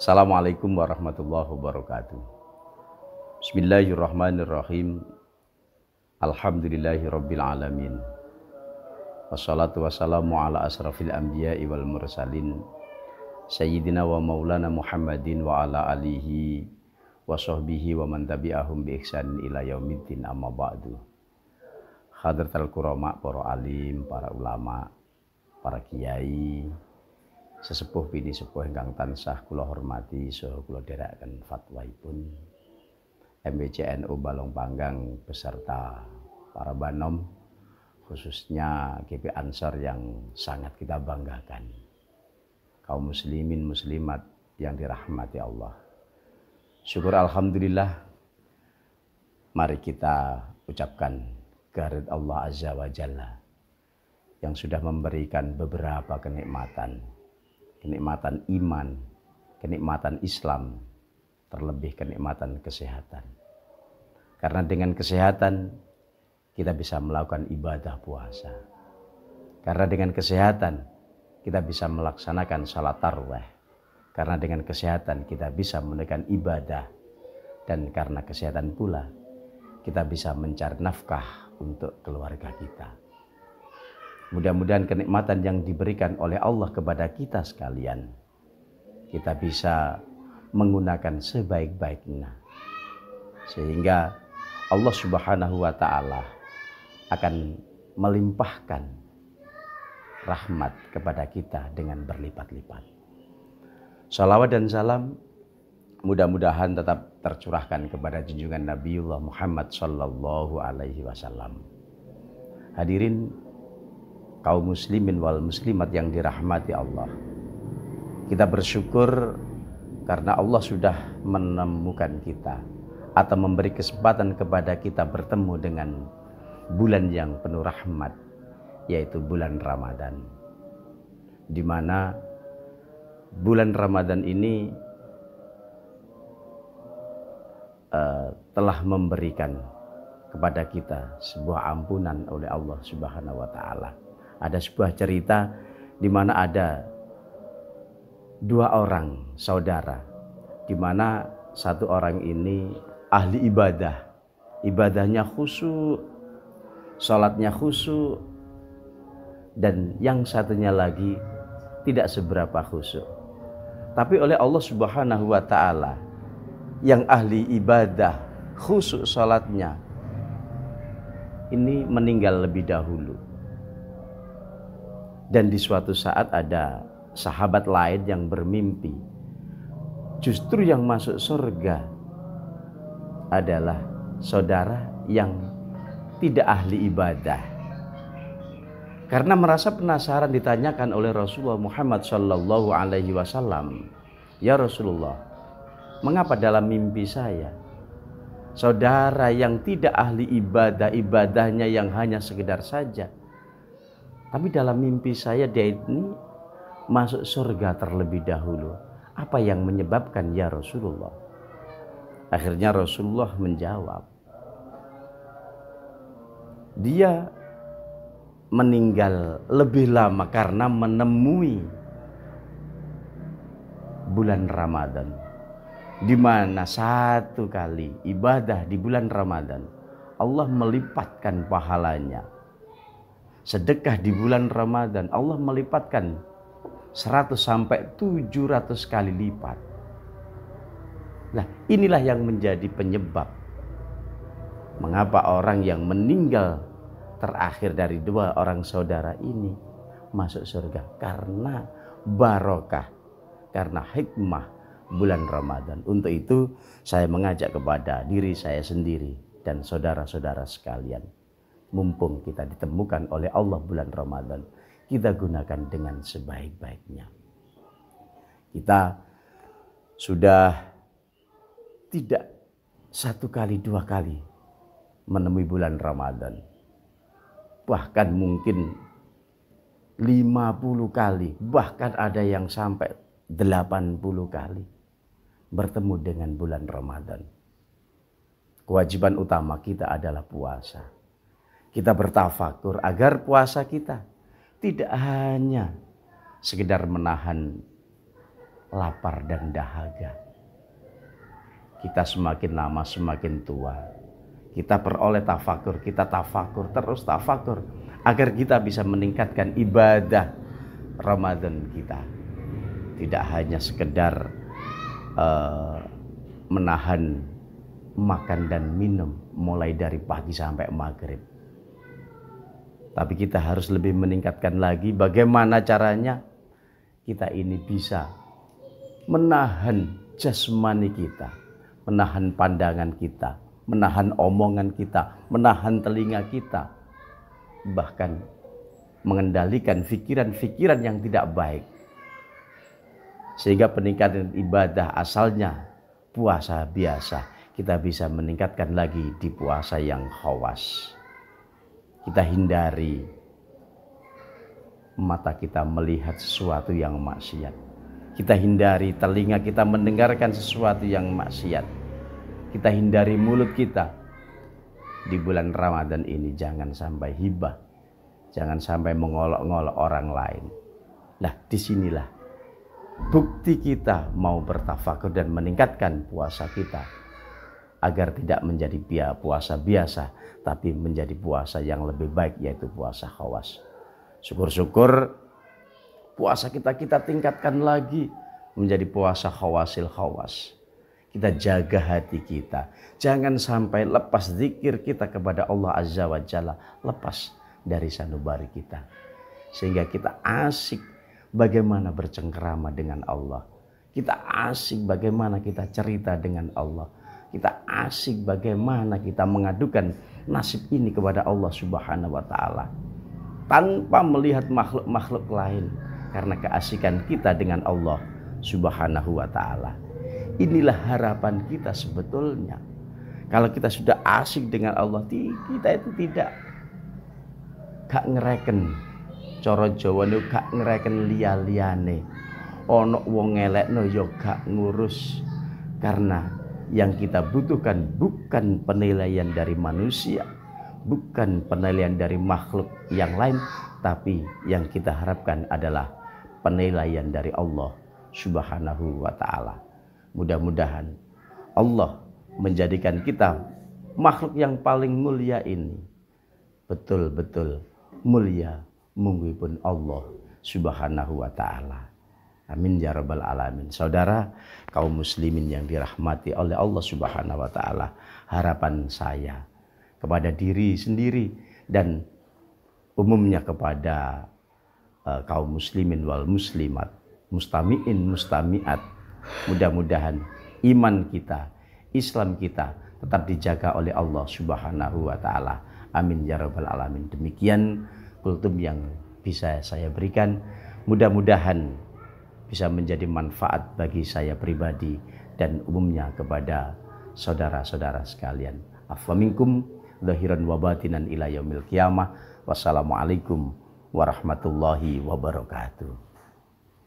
Assalamualaikum warahmatullahi wabarakatuh. Bismillahirrahmanirrahim. Alhamdulillahirabbil alamin. Wassalatu wassalamu ala asrafil anbiya'i wal mursalin sayyidina wa maulana Muhammadin wa ala alihi wa sahbihi wa man tabi'ahum bi ihsanin ila yaumiddin, amma ba'du. Hadratul kurama, para alim, para ulama, para kiai, sesepuh bini sepuh ingkang tansah kula hormati saha kula dherekaken fatwaipun MBCNU Balong Panggang beserta para banom, khususnya GP Ansor yang sangat kita banggakan, kaum muslimin muslimat yang dirahmati Allah. Syukur alhamdulillah, mari kita ucapkan kehadirat Allah Azza wa Jalla yang sudah memberikan beberapa kenikmatan iman, kenikmatan Islam, terlebih kenikmatan kesehatan. Karena dengan kesehatan kita bisa melakukan ibadah puasa. Karena dengan kesehatan kita bisa melaksanakan salat tarawih. Karena dengan kesehatan kita bisa menunaikan ibadah. Dan karena kesehatan pula kita bisa mencari nafkah untuk keluarga kita. Mudah-mudahan kenikmatan yang diberikan oleh Allah kepada kita sekalian, kita bisa menggunakan sebaik-baiknya. Sehingga Allah Subhanahu wa Ta'ala akan melimpahkan rahmat kepada kita dengan berlipat-lipat. Salawat dan salam mudah-mudahan tetap tercurahkan kepada junjungan Nabiullah Muhammad sallallahu alaihi wasallam. Hadirin kaum muslimin wal muslimat yang dirahmati Allah, kita bersyukur karena Allah sudah menemukan kita atau memberi kesempatan kepada kita bertemu dengan bulan yang penuh rahmat, yaitu bulan Ramadan, di mana bulan Ramadan ini telah memberikan kepada kita sebuah ampunan oleh Allah Subhanahu wa Ta'ala. Ada sebuah cerita di mana ada dua orang saudara, di mana satu orang ini ahli ibadah, ibadahnya khusyuk, salatnya khusyuk, dan yang satunya lagi tidak seberapa khusyuk. Tapi oleh Allah Subhanahu wa Ta'ala, yang ahli ibadah khusyuk salatnya ini meninggal lebih dahulu. Dan di suatu saat ada sahabat lain yang bermimpi, justru yang masuk surga adalah saudara yang tidak ahli ibadah. Karena merasa penasaran, ditanyakan oleh Rasulullah Muhammad sallallahu alaihi wasallam, "Ya Rasulullah, mengapa dalam mimpi saya saudara yang tidak ahli ibadah, ibadahnya yang hanya sekedar saja, tapi dalam mimpi saya dia ini masuk surga terlebih dahulu. Apa yang menyebabkan ya Rasulullah?" Akhirnya Rasulullah menjawab, dia meninggal lebih lama karena menemui bulan Ramadan, di mana satu kali ibadah di bulan Ramadan Allah melipatkan pahalanya. Sedekah di bulan Ramadan Allah melipatkan 100 sampai 700 kali lipat. Nah, inilah yang menjadi penyebab mengapa orang yang meninggal terakhir dari dua orang saudara ini masuk surga, karena barokah, karena hikmah bulan Ramadan. Untuk itu saya mengajak kepada diri saya sendiri dan saudara-saudara sekalian, mumpung kita ditemukan oleh Allah bulan Ramadan, kita gunakan dengan sebaik-baiknya. Kita sudah tidak satu kali dua kali menemui bulan Ramadan, bahkan mungkin 50 kali, bahkan ada yang sampai 80 kali bertemu dengan bulan Ramadan. Kewajiban utama kita adalah puasa. Kita bertafakur agar puasa kita tidak hanya sekedar menahan lapar dan dahaga. Kita semakin lama semakin tua, kita peroleh tafakur, kita tafakur, terus tafakur, agar kita bisa meningkatkan ibadah Ramadan kita. Tidak hanya sekedar menahan makan dan minum mulai dari pagi sampai maghrib, tapi kita harus lebih meningkatkan lagi bagaimana caranya kita ini bisa menahan jasmani kita, menahan pandangan kita, menahan omongan kita, menahan telinga kita, bahkan mengendalikan pikiran-pikiran yang tidak baik. Sehingga peningkatan ibadah asalnya puasa biasa, kita bisa meningkatkan lagi di puasa yang khawas. Kita hindari mata kita melihat sesuatu yang maksiat. Kita hindari telinga kita mendengarkan sesuatu yang maksiat. Kita hindari mulut kita. Di bulan Ramadan ini jangan sampai hibah, jangan sampai mengolok-ngolok orang lain. Nah, disinilah bukti kita mau bertafakur dan meningkatkan puasa kita, agar tidak menjadi puasa biasa, tapi menjadi puasa yang lebih baik, yaitu puasa khawas. Syukur-syukur puasa kita tingkatkan lagi menjadi puasa khawasil khawas. Kita jaga hati kita, jangan sampai lepas zikir kita kepada Allah Azza wa Jalla, lepas dari sanubari kita, sehingga kita asik bagaimana bercengkerama dengan Allah. Kita asik bagaimana kita cerita dengan Allah. Kita asik bagaimana kita mengadukan nasib ini kepada Allah Subhanahu wa Ta'ala, tanpa melihat makhluk-makhluk lain, karena keasikan kita dengan Allah Subhanahu wa Ta'ala. Inilah harapan kita sebetulnya. Kalau kita sudah asik dengan Allah, kita itu tidak gak ngereken, cara Jawa niku gak ngereken liya-liyane. Ono wong ngelekno ya gak ngurus, karena yang kita butuhkan bukan penilaian dari manusia, bukan penilaian dari makhluk yang lain, tapi yang kita harapkan adalah penilaian dari Allah Subhanahu wa Ta'ala. Mudah-mudahan Allah menjadikan kita makhluk yang paling mulia ini betul-betul mulia munggipun Allah Subhanahu wa Ta'ala. Amin ya rabbal alamin. Saudara kaum muslimin yang dirahmati oleh Allah Subhanahu wa Ta'ala, harapan saya kepada diri sendiri dan umumnya kepada kaum muslimin wal muslimat, mustami'in mustami'at, mudah-mudahan iman kita, Islam kita tetap dijaga oleh Allah Subhanahu wa Ta'ala. Amin ya rabbal alamin. Demikian kultum yang bisa saya berikan, mudah-mudahan bisa menjadi manfaat bagi saya pribadi dan umumnya kepada saudara-saudara sekalian. Afwa minkum zahiran wa batinan ila yaumil qiyamah. Wassalamualaikum warahmatullahi wabarakatuh.